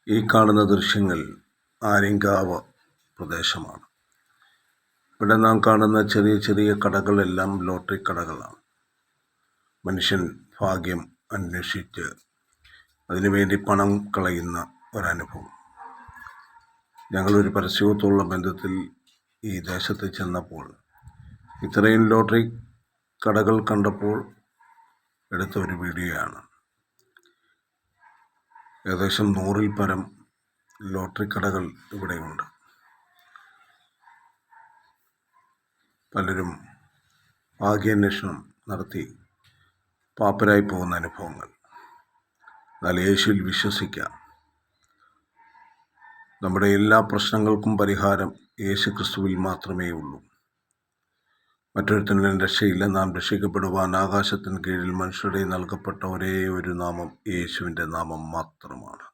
ഈ കാണുന്ന ദൃശ്യങ്ങൾ ആര്യങ്കാവ് പ്രദേശമാണ്. ഇവിടെ നാം കാണുന്ന ചെറിയ ചെറിയ കടകളെല്ലാം ലോട്ടറി കടകളാണ്. മനുഷ്യൻ ഭാഗ്യം അന്വേഷിച്ച് അതിനുവേണ്ടി പണം കളയുന്ന ഒരനുഭവം. ഞങ്ങളൊരു പരസ്യത്തോടുള്ള ബന്ധത്തിൽ ഈ ദേശത്ത് ചെന്നപ്പോൾ ഇത്രയും ലോട്ടറി കടകൾ കണ്ടപ്പോൾ എടുത്ത ഒരു വീഡിയോയാണ്. ഏകദേശം 100-ൽ പരം ലോട്ടറി കടകൾ ഇവിടെയുണ്ട്. പലരും ഭാഗ്യാന്വേഷണം നടത്തി പാപ്പരായി പോകുന്ന അനുഭവങ്ങൾ. എന്നാൽ യേശുവിൽ വിശ്വസിക്കാം. നമ്മുടെ എല്ലാ പ്രശ്നങ്ങൾക്കും പരിഹാരം യേശു ക്രിസ്തുവിൽ മാത്രമേ ഉള്ളൂ. മറ്റൊരുത്തനും രക്ഷയില്ല. നാം രക്ഷിക്കപ്പെടുവാൻ ആകാശത്തിന് കീഴിൽ മനുഷ്യരുടെ നൽകപ്പെട്ട ഒരേ ഒരു നാമം യേശുവിൻ്റെ നാമം മാത്രമാണ്.